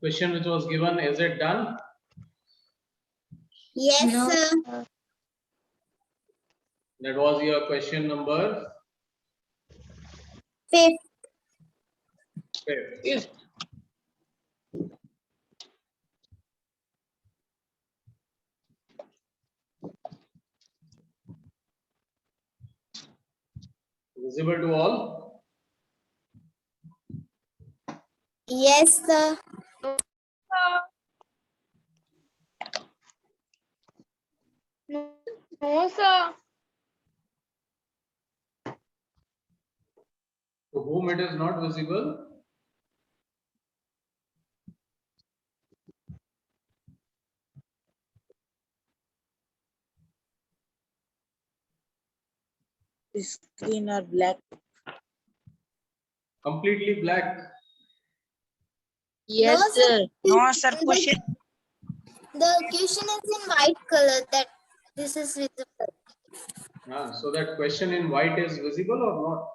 question which was given, is it done? Yes, No. sir. That was your question number Fifth. 5. Visible to all? Yes, sir. No, sir. To whom it is not visible? Screen are black. Completely black. Yes, No, sir. No, sir. The- Question. The question is in white color that this is visible. So that question in white is visible or not?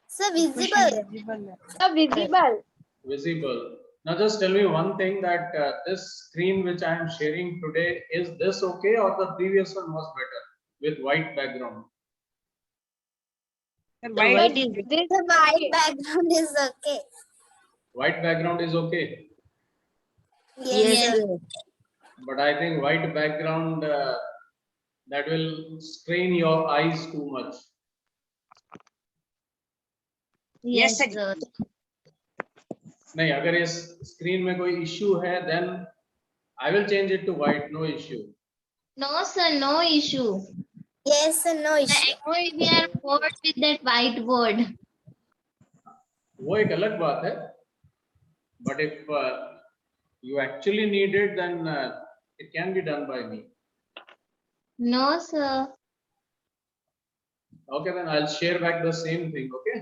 Sir, visible. Visible. Visible. Now just tell me one thing, that this screen which I am sharing today, is this okay or the previous one was better with white background? Sir, white is This The white background is okay. White background is okay, Yes, yes, sir. sir. but I think white background that will strain your eyes too much. Yes, sir. नहीं, अगर इस screen में कोई issue है, then I will change it to white, no issue. No, sir, no issue. Yes, sir. No issue. Actually, we are bored with that whiteboard. वो एक अलग बात है, but if you actually need it, then it can be done by me. No, sir. Okay, then I'll share back the same thing. Okay.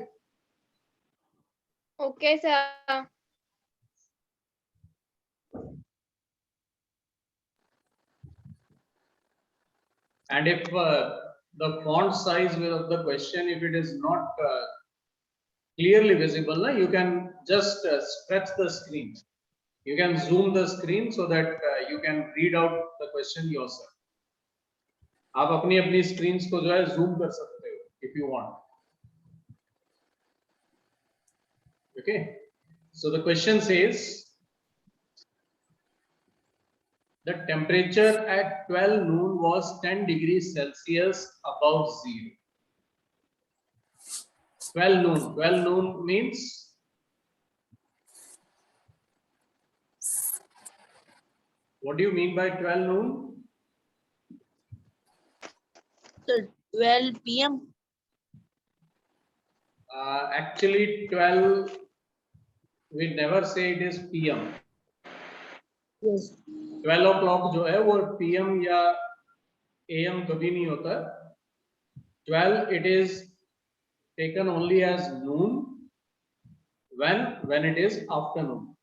Okay, sir. And if the font size of the question, if it is not clearly visible, you can just stretch the screen. You can zoom the screen so that you can read out the question yourself. आप अपनी अपनी screens को जो है zoom कर सकते हो if you want. Okay. So the question says, the temperature at 12 noon was 10 degrees Celsius above zero. 12 noon. 12 noon means what do you mean by 12 noon? Sir, 12 p.m. Actually, 12, we never say it is PM. Yes. 12 o'clock जो है वो PM या AM कभी नहीं होता. 12 it is taken only as noon when it is afternoon.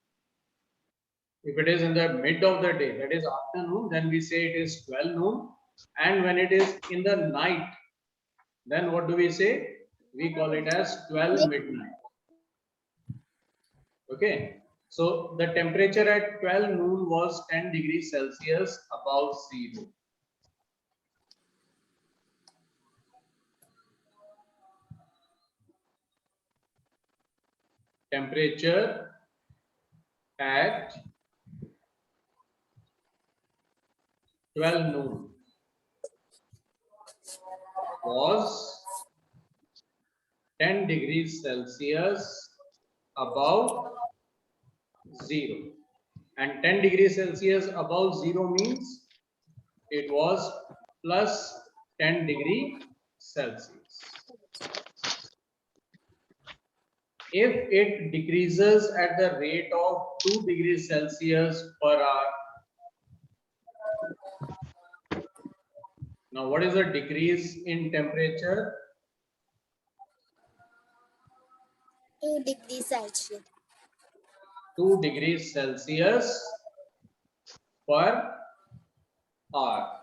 If it is in the mid of the day, that is afternoon, then we say it is 12 noon. And when it is in the night, then what do we say? We call it as 12 midnight. Okay. So the temperature at 12 noon was 10 degrees Celsius above zero. Temperature at 12 noon was 10 degrees Celsius above zero. And 10 degrees Celsius above zero means it was plus 10 degree Celsius. If it decreases at the rate of 2 degrees Celsius per hour. Now, what is the decrease in temperature? 2 degrees Celsius. 2 degrees Celsius per hour.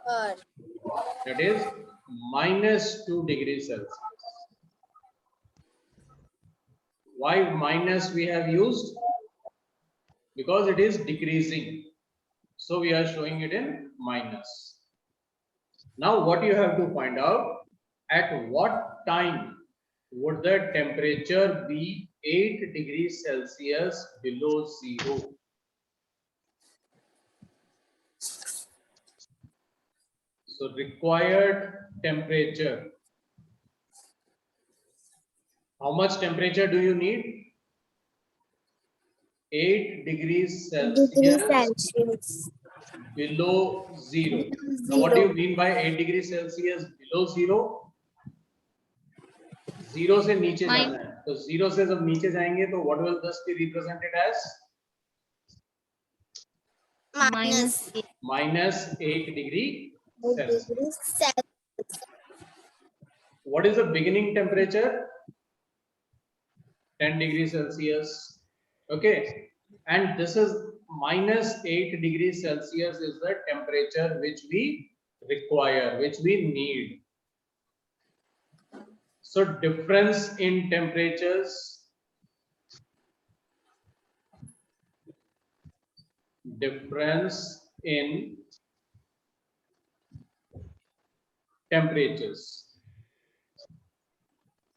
That is minus 2 degrees Celsius. Why minus we have used? because it is decreasing. So we are showing it in minus. Now what you have to find out, at what time would the temperature be 8 degrees Celsius below zero? So required temperature. How much temperature do you need? 8 degrees Degree Celsius Celsius. below zero. Now what do you mean by 8 degrees Celsius below zero? Zero से नीचे जाना है, तो zero से जब नीचे जाएंगे तो what will this be represented as? Minus -8 degree 8 Celsius. degrees Celsius. What is the beginning temperature? 10 degrees Celsius. Okay, and this is -8 degrees Celsius is the temperature which we require, which we need. So difference in temperatures, difference in temperatures.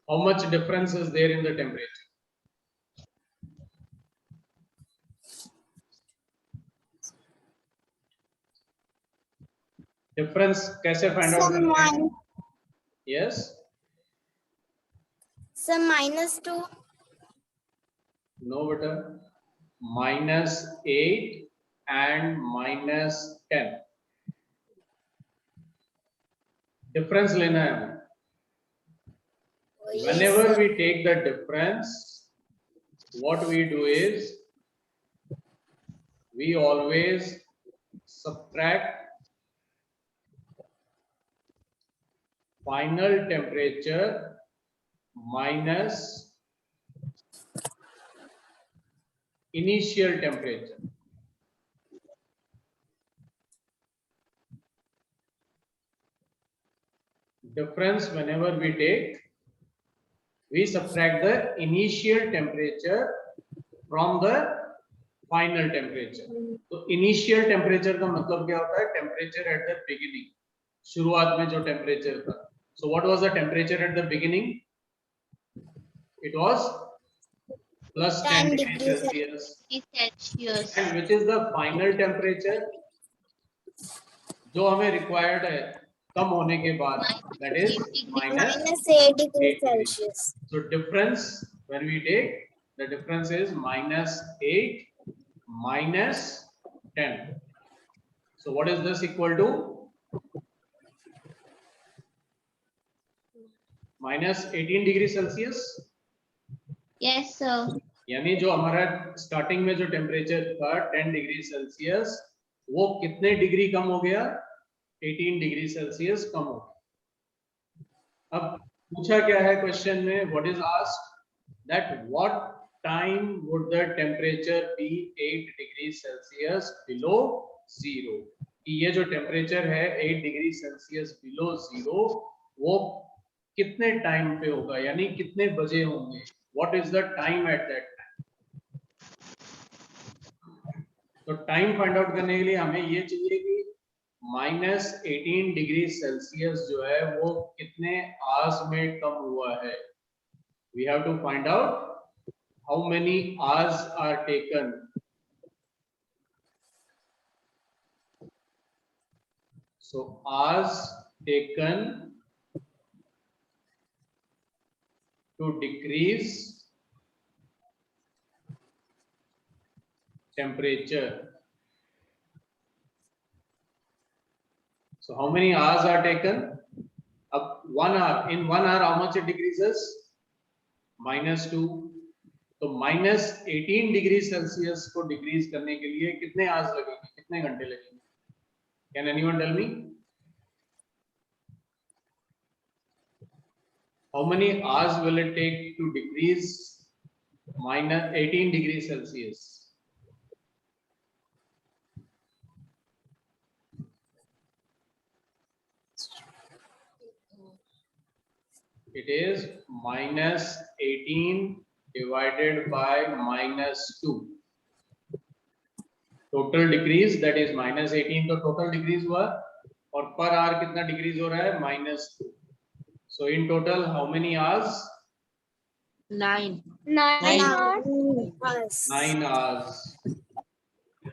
How much difference is there in the temperature? Difference कैसे find out करते हैं? Yes. So -2. No, beta. -8 and -10. Difference लेना है हमें. Oh, yes, Whenever sir. we take the difference, what we do is we always subtract final temperature minus initial temperature. Difference whenever we take, we subtract the initial temperature from the final temperature. तो initial temperature का मतलब क्या होता है? Temperature at the beginning. शुरुआत में जो temperature था. So what was the temperature at the beginning? It was plus 10 degrees Celsius. Celsius. And which is the final temperature? जो हमें required है कम होने के बाद, that is minus -8 degrees 8 degrees. Celsius. So difference when we take, the difference is -8 minus 10. So what is this equal to? -18 degree Celsius. Yes, sir. यानी जो हमारा starting में जो टेम्परेचर था 10 डिग्री सेल्सियस, वो कितने डिग्री कम हो गया? 18 डिग्री सेल्सियस कम हो गया. अब पूछा क्या है क्वेश्चन में? What is asked that what time would the temperature be 8 degree Celsius below zero. कि ये जो टेम्परेचर है 8 डिग्री सेल्सियस बिलो जीरो, वो कितने टाइम पे होगा, यानी कितने बजे होंगे? What is the time at that time? तो टाइम फाइंड आउट करने के लिए हमें ये चाहिए कि -18 डिग्री सेल्सियस जो है वो कितने आवर्स में कम हुआ है. We have to find out how many hours are taken. So hours taken to decrease temperature. So how many hours are taken? Up 1 hour. In 1 hour, how much it decreases? -2. तो -18 degree Celsius को decrease करने के लिए कितने hours लगेंगे, कितने घंटे लगेंगे? Can anyone tell me? How many hours will it take to decrease -18 degrees Celsius? It is -18 divided by -2. Total decrease that is -18, तो टोटल डिक्रीज हुआ और पर आवर कितना डिक्रीज हो रहा है -2. So in total how many hours? 9. 9 Nine. hours. 9 hours.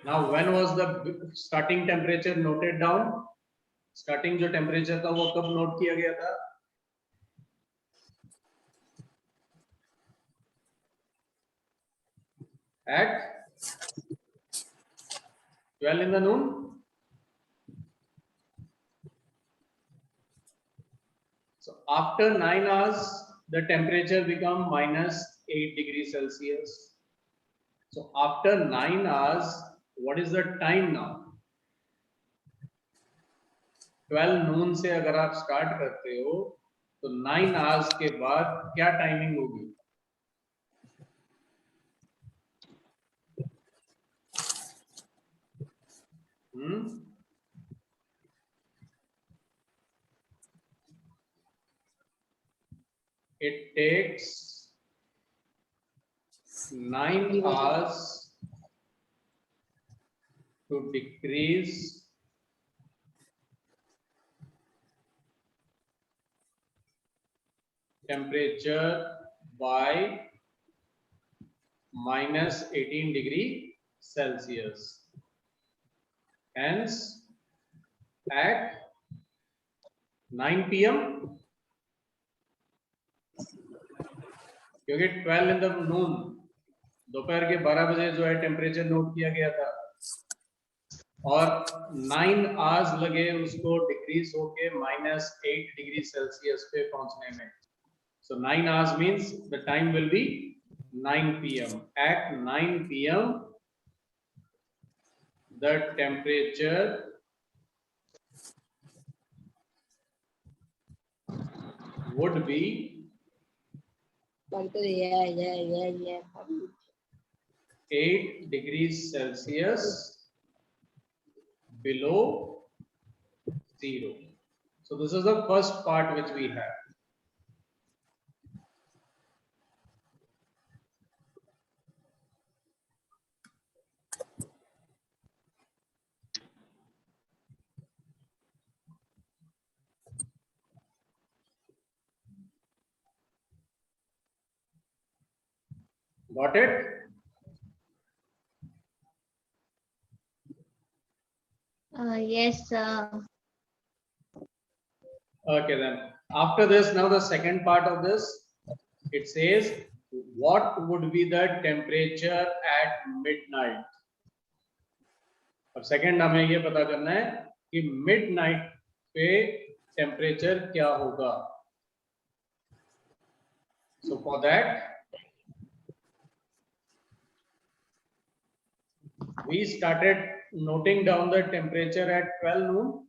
Now when was the starting temperature noted down? Starting जो temperature था वो कब नोट किया गया था? At 12 in the noon. So after 9 hours, the temperature become -8 degrees Celsius. So after 9 hours, what is the time now? 12 noon से अगर आप स्टार्ट करते हो तो 9 hours के बाद क्या टाइमिंग होगी? It takes 9 hours to decrease temperature by -18 degree Celsius. Hence, at 9 p.m. क्योंकि 12 in the noon दोपहर के 12 बजे जो है टेम्परेचर नोट किया गया था और 9 आवर्स लगे उसको डिक्रीज होके -8 डिग्री सेल्सियस पे पहुंचने में. So 9 hours means the time will be 9 p.m. At 9 p.m. the temperature would be 8 degrees Celsius below 0. So this is the first part which we have. Got it? Yes, sir. Okay, then after this, now the second part of this, it says what would be the temperature at midnight. अब second हमें ये पता करना है कि midnight पे temperature क्या होगा. So for that, we started noting down the temperature at 12 noon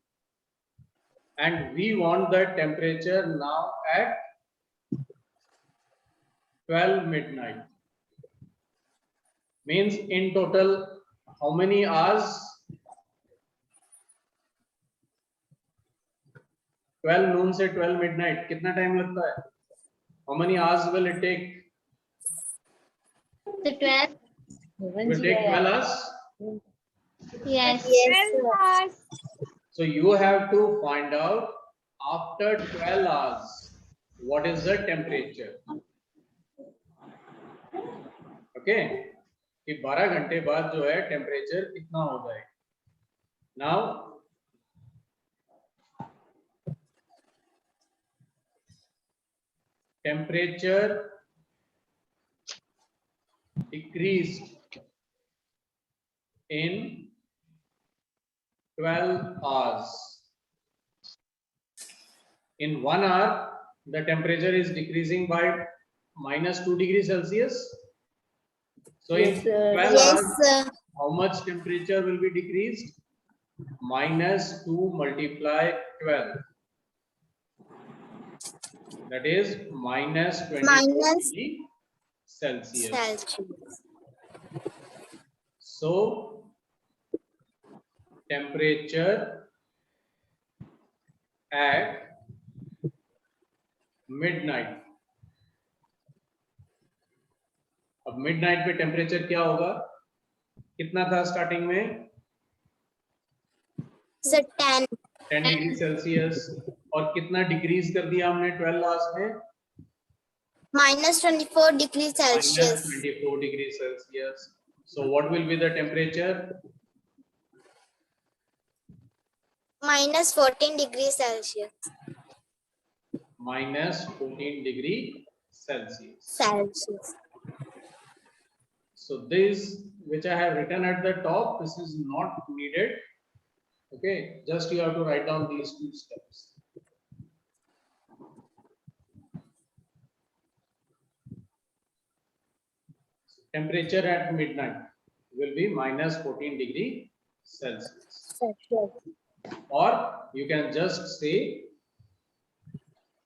and we want the temperature now at 12 midnight. Means in total how many hours? 12 noon से 12 midnight कितना टाइम लगता है? How many hours will it take? The 12. It will take 12 hours. Yes. 12 hours. So you have to find out after 12 hours what is the temperature. Okay? कि 12 घंटे बाद जो है temperature कितना हो जाएगा. Now temperature decreased in 12 hours. In 1 hour, the temperature is decreasing by -2 degrees Celsius. So in 12 Yes, hours, sir. how much temperature will be decreased? -2 multiply 12. That is -24 Minus- degree Celsius. Celsius. So temperature at midnight. अब midnight पे temperature क्या होगा? कितना था starting में? Sir, 10. 10 degree Celsius. और कितना decrease कर दिया हमने 12 लास्ट में? -24 degrees minus Celsius. 24 degrees Celsius. So what will be the temperature? -14 degrees Celsius. Minus 14 degree Celsius. Celsius. So this which I have written at the top, this is not needed. Okay, just you have to write down these two steps. Temperature at midnight will be minus 14 degree Celsius. Or you can just say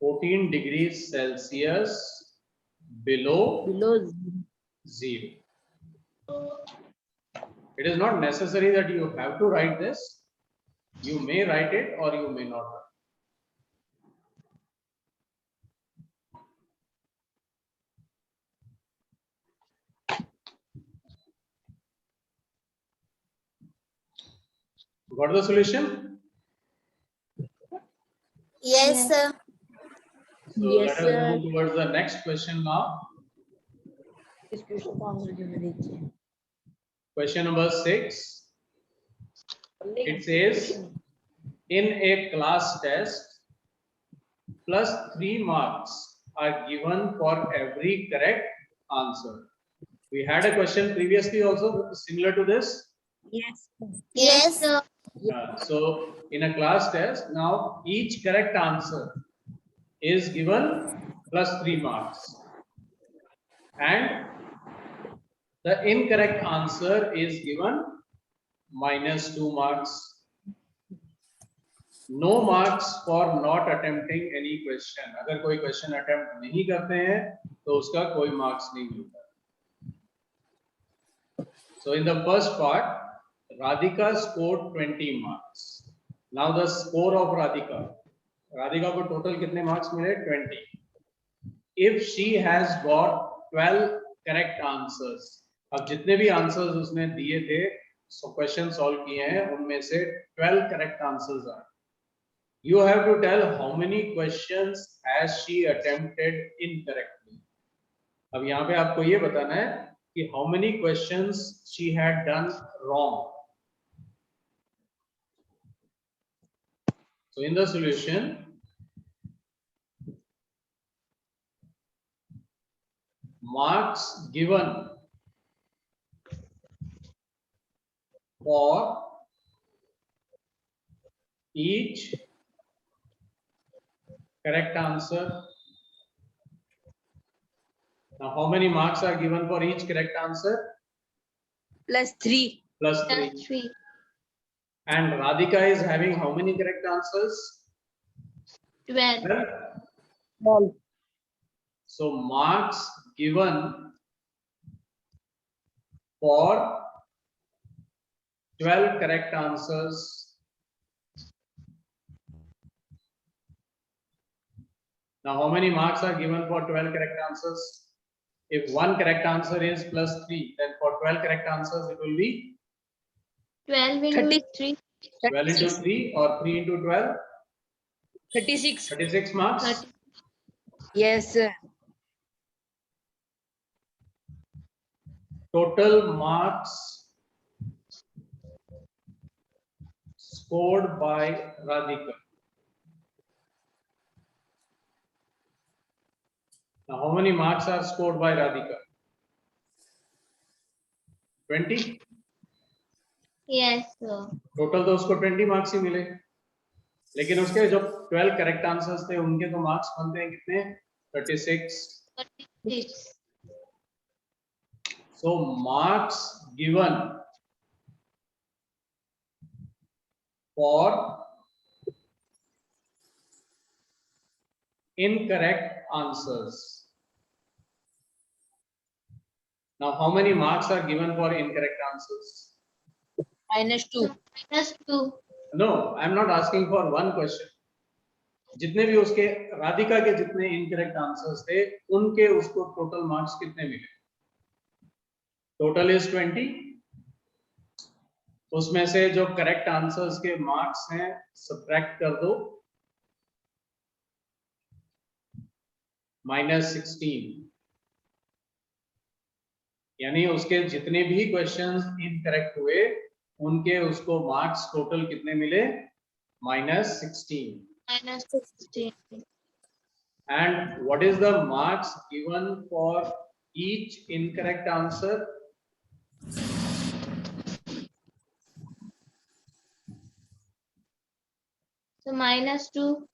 14 degrees Celsius below zero. It is not necessary that you have to write this. You may write it or you may not write. Got the solution? Yes, sir. So Yes, let us sir. move towards the next question now. Question number 6. It says, in a class test, plus 3 marks are given for every correct answer. We had a question previously also similar to this. Yes. Yes, sir. So in a class test, now each correct answer is given plus 3 marks. And the incorrect answer is given minus 2 marks. No marks for not attempting any question. अगर कोई question attempt नहीं करते हैं तो उसका कोई marks नहीं मिलता. So in the first part, Radhika scored 20 marks. Now the score of Radhika. Radhika को total कितने marks मिले? 20. If she has got 12 correct answers, अब जितने भी answers उसने दिए थे, so question solve किए हैं, उनमें से 12 correct answers are. You have to tell how many questions has she attempted incorrectly. अब यहाँ पे आपको ये बताना है कि how many questions she had done wrong. So in the solution, marks given for each correct answer. Now, how many marks are given for each correct answer? Plus 3. Plus 3. 3. And Radhika is having how many correct answers? 12. 12. So, marks given for 12 correct answers. Now, how many marks are given for 12 correct answers? If one correct answer is plus 3, then for 12 correct answers, it will be 12 into 3. 12 into 3 or 3 into 12? 36. 36 marks. 30. Yes, sir. Total marks scored by Radhika. Now, how many marks are scored by Radhika? 20? Yes, sir. Total तो उसको 20 marks ही मिले. लेकिन उसके जो 12 correct answers थे उनके तो marks बनते हैं कितने? 36. 36. So marks given for incorrect answers. Now, how many marks are given for incorrect answers? -2. -2. No, I am not asking for one question. जितने भी उसके राधिका के जितने incorrect answers थे, उनके उसको total marks कितने मिले? Total is 20. उसमें से जो करेक्ट आंसर्स के मार्क्स हैं सब्ट्रैक्ट कर दो, -16, यानी उसके जितने भी क्वेश्चंस इनकरेक्ट हुए उनके उसको मार्क्स टोटल कितने मिले, -16. -16. And what is the marks given for each incorrect answer? So -2.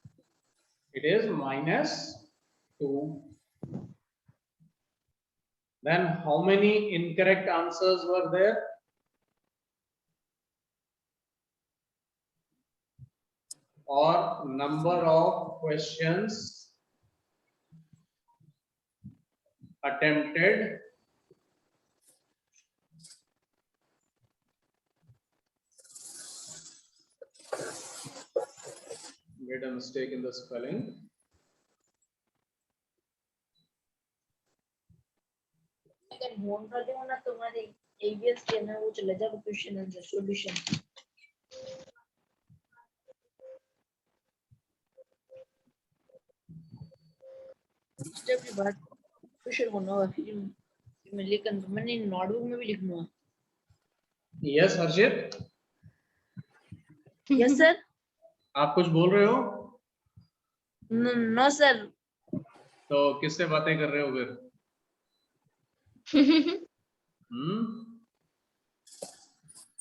It is -2. Then how many incorrect answers were there? Or number of questions attempted made a mistake in the spelling. अगर home कर देगा ना तुम्हारे ABS के ना वो चले जाएगा क्वेश्चन आंसर सॉल्यूशन। स्टेप की बात क्वेश्चन होना होगा फिर मैं लिखन मैंने नोटबुक में भी लिखना है। Yes, Harshit, yes sir. आप कुछ बोल रहे हो? No sir. तो किससे बातें कर रहे हो फिर?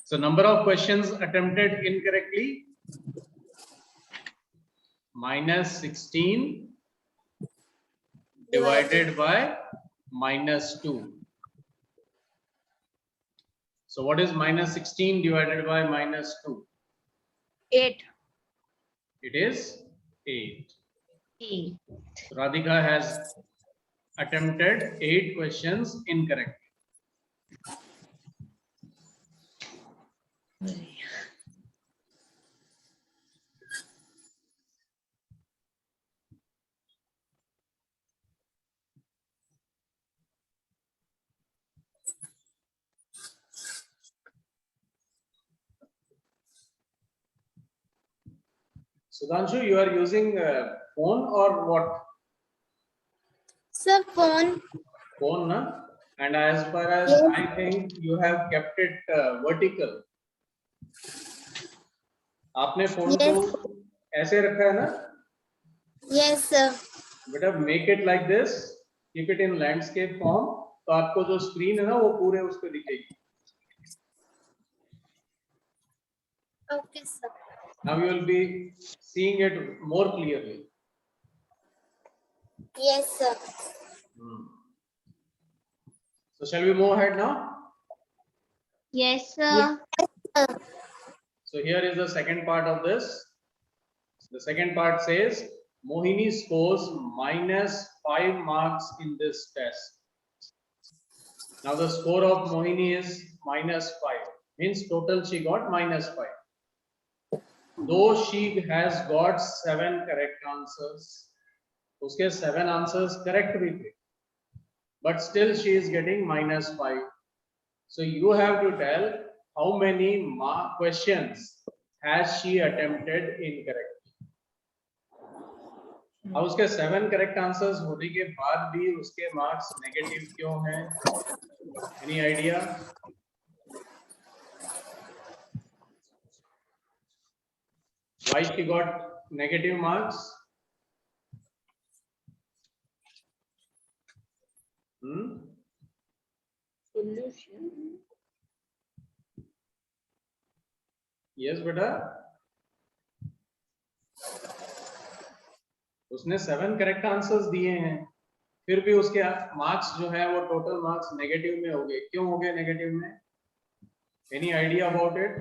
So number of questions attempted incorrectly, -16 divided by -2. So what is -16 divided by -2? 8. It is 8. 8. Radhika has attempted 8 questions incorrectly. Sudhanshu, you are using phone or what? Sir, phone. Phone, na? And as far as Yes. I think you have kept it vertical. आपने phone Yes. को ऐसे रखा है ना? Yes, sir. बेटा make it like this, keep it in landscape form, तो आपको जो स्क्रीन है ना वो पूरे उस पे दिखेगी. Okay, sir. Now you will be seeing it more clearly. Yes, sir. So shall we move ahead now? Yes, sir. So here is the second part of this. The second part says Mohini scores -5 marks in this test. Now the score of Mohini is -5, means total she got -5. Though she has got 7 correct answers, उसके 7 answers correct भी थे, but still she is getting -5. So you have to tell how many questions has she attempted incorrectly. अब उसके 7 correct answers होने के बाद भी उसके marks negative क्यों हैं? Any idea? Why she got negative marks? Solution. Yes, बेटा. उसने 7 करेक्ट आंसर्स दिए हैं, फिर भी उसके मार्क्स जो है वो टोटल मार्क्स नेगेटिव में हो गए. क्यों हो गए नेगेटिव में? Any idea about it?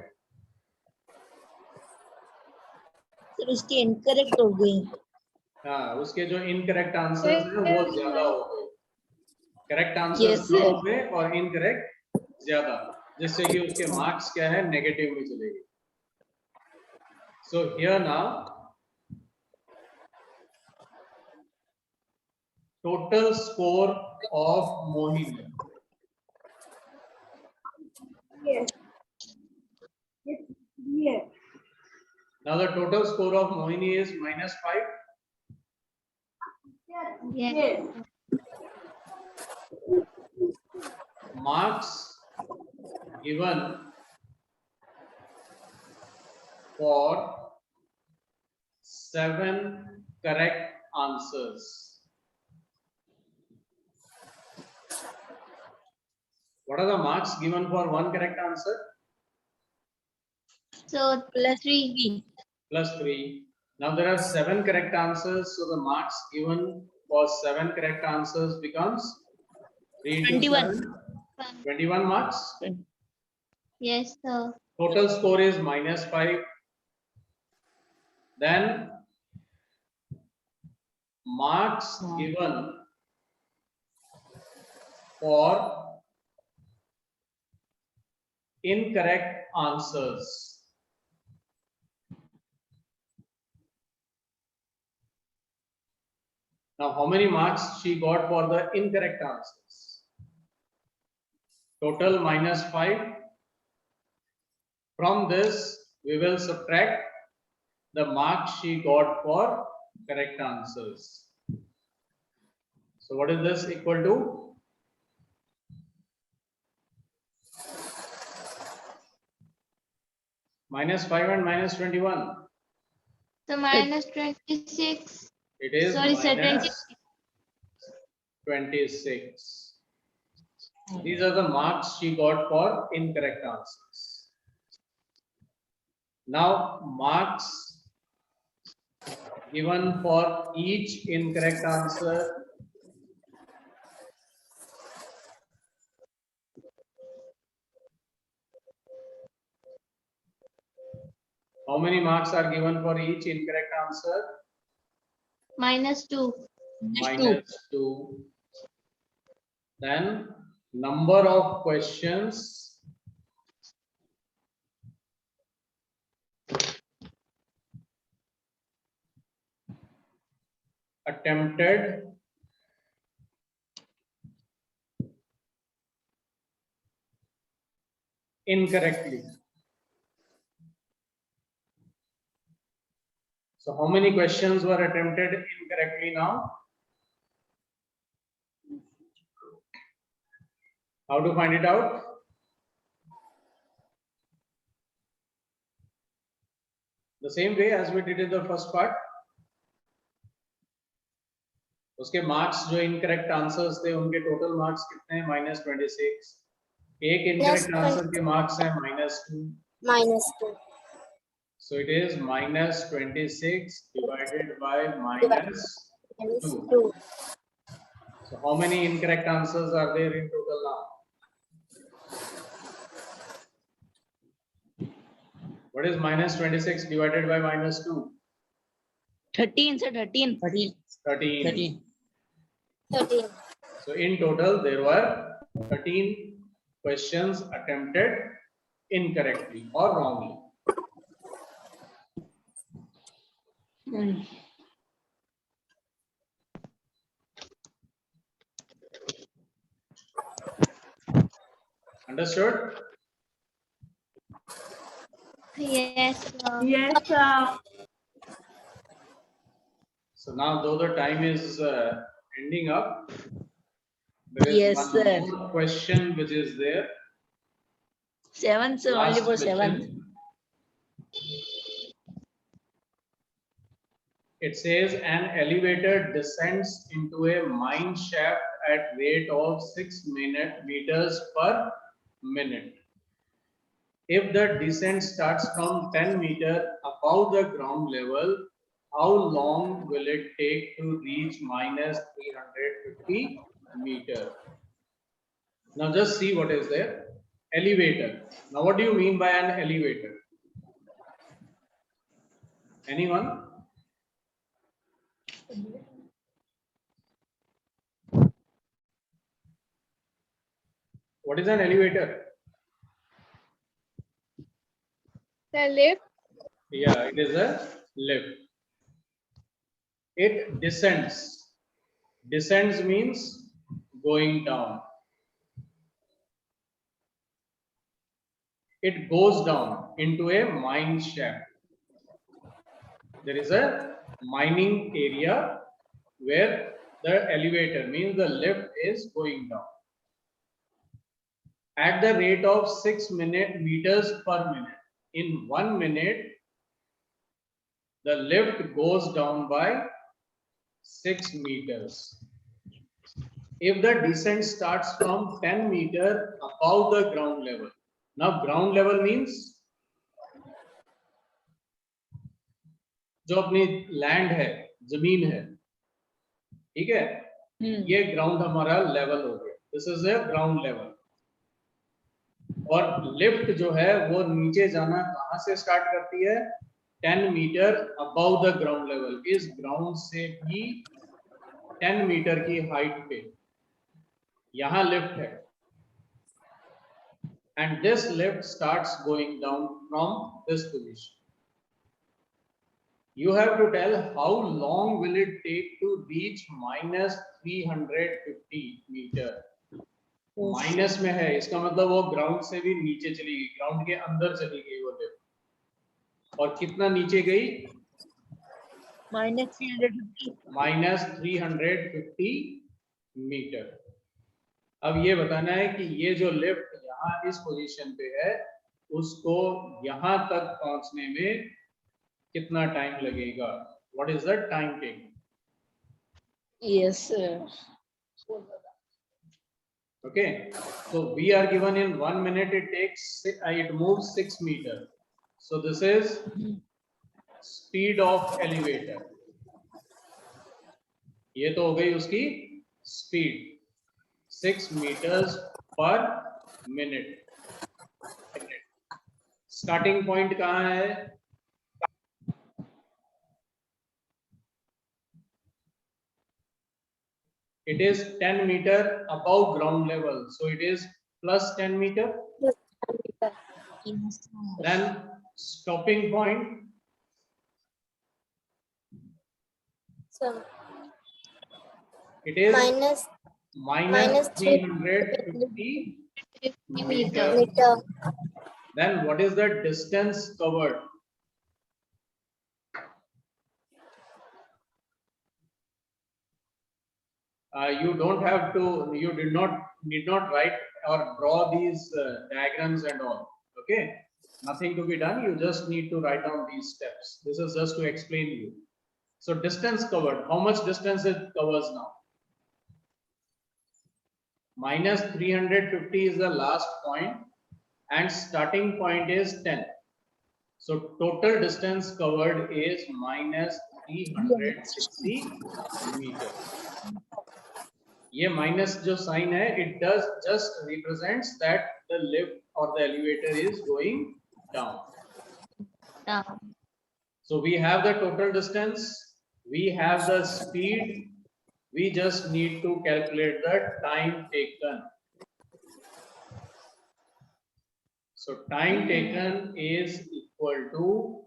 Sir उसके इनकरेक्ट हो गई। हाँ, उसके जो इनकरेक्ट आंसर्स हैं वो ज्यादा हो गए. करेक्ट आंसर्स Yes, कम sir. हो गए और इनकरेक्ट ज्यादा, जिससे कि उसके मार्क्स क्या है नेगेटिव में चले गए. So here now total score of Mohini. Yes. Now the total score of Mohini is -5. Yes. Marks given for 7 correct answers. What are the marks given for 1 correct answer? So Plus 3. Plus 3. Now there are 7 correct answers, so the marks given for 7 correct answers becomes 3 into 21. 7, 21 marks. Yes, sir. Total score is -5. Then marks given for incorrect answers. Now, how many marks she got for the incorrect answers? Total -5. From this, we will subtract the marks she got for correct answers. So, what is this equal to? -5 and -21. So -26. It is Sorry, sir, -26. These are the marks she got for incorrect answers. Now, marks given for each incorrect answer. How many marks are given for each incorrect answer? -2. -2. Then number of questions attempted incorrectly. So how many questions were attempted incorrectly now? How to find it out? The same way as we did in the first part. उसके marks जो incorrect answers थे उनके total marks कितने हैं? -26. एक incorrect answer के marks हैं -2. -2. So it is -26 divided by -2. -2. So how many incorrect answers are there in total now? What is -26 divided by -2? 13, sir, 13. 13. 13. So in total there were 13 questions attempted incorrectly or wrongly. Understood? Yes, sir. Yes, sir. So now though the time is ending up, there is Yes, one sir. more question which is there. 7, sir, only Last for question. 7. It says an elevator descends into a mine shaft at rate of 6 meters per minute. If the descent starts from 10 meters above the ground level, how long will it take to reach -350 meter? Now just see what is there. Elevator. Now what do you mean by an elevator? Anyone? What is an elevator? The lift. Yeah, it is a lift. It descends. Descends means going down. It goes down into a mine shaft. there is a mining area where the elevator means the lift is going down at the rate of 6 meters per minute. In 1 minute, the lift goes down by 6 meters. If the descent starts from 10 meter above the ground level, now ground level means जो अपनी land है, जमीन है, ठीक है, ये ground हमारा level हो गया, this is a ground level. और लिफ्ट जो है वो नीचे जाना कहां से स्टार्ट करती है? 10 metre above the ground level, इस ग्राउंड से भी 10 मीटर की हाइट पे यहां लिफ्ट है, and this lift starts going down from this position. You have to tell how long will it take to reach minus 350 meter. Minus में है, इसका मतलब वो ग्राउंड से भी नीचे चली गई, ग्राउंड के अंदर चली गई वो लिफ्ट। और कितना नीचे गई? Minus 350 metre. अब ये बताना है कि ये जो लिफ्ट यहाँ इस पोजीशन पे है, उसको यहाँ तक पहुंचने में कितना टाइम लगेगा? What is the time taken? Yes. Okay, so we are given in 1 minute it moves 6 meter. So this is speed of elevator. ये तो हो गई उसकी speed, 6 meters per minute. Starting point कहाँ है? It is 10 meter above ground level, so it is plus 10 meter. Then stopping point, So it is minus minus 350 meter. meter. Then what is the distance covered? You don't have to, you need not write or draw these diagrams and all. Okay, nothing to be done, you just need to write down these steps. This is just to explain you. So distance covered, how much distance it covers now? Minus 350 is the last point and starting point is 10. So total distance covered is minus 360 meters. ये minus जो sign है, it does just represents that the lift or the elevator is going down. So we have the total distance, we have the speed, we just need to calculate the time taken. So time taken is equal to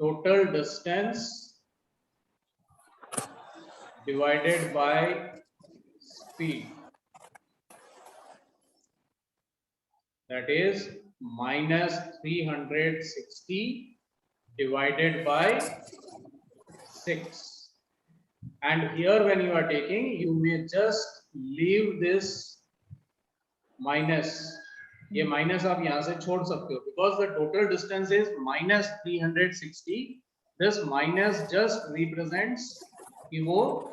total distance divided by speed, that is minus 360 divided by 6. And here when you are taking, you may just leave this minus, ये minus आप यहाँ से छोड़ सकते हो, because the total distance is minus 360. This minus just represents कि वो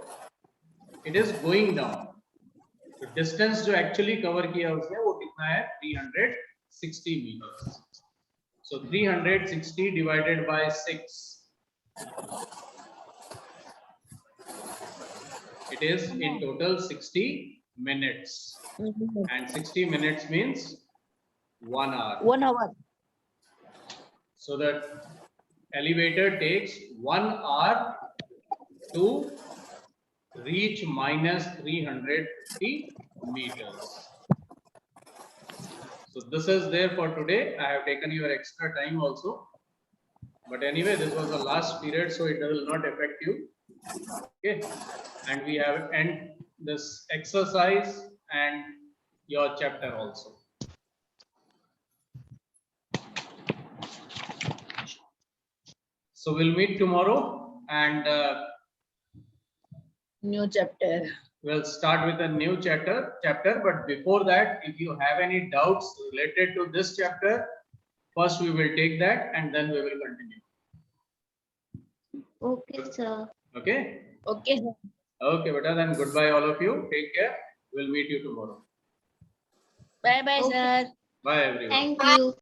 it is going down. तो डिस्टेंस जो एक्चुअली कवर किया उसने वो कितना है? 360 meters. So 360 divided by 6. It is in total 60 minutes. And 60 minutes means 1 hour. 1 hour. So that elevator takes 1 hour to reach minus 350 meters. So this is there for today. I have taken your extra time also, but anyway, this was the last period, so it will not affect you. Okay, and we have end this exercise and your chapter also. So we'll meet tomorrow and New chapter. we'll start with a new chapter. But before that, if you have any doubts related to this chapter, first we will take that and then we will continue. Okay, sir. Okay? Okay, sir. Okay, beta, then goodbye all of you. Take care. We'll meet you tomorrow. Bye bye, Okay. sir. Bye everyone. Thank you.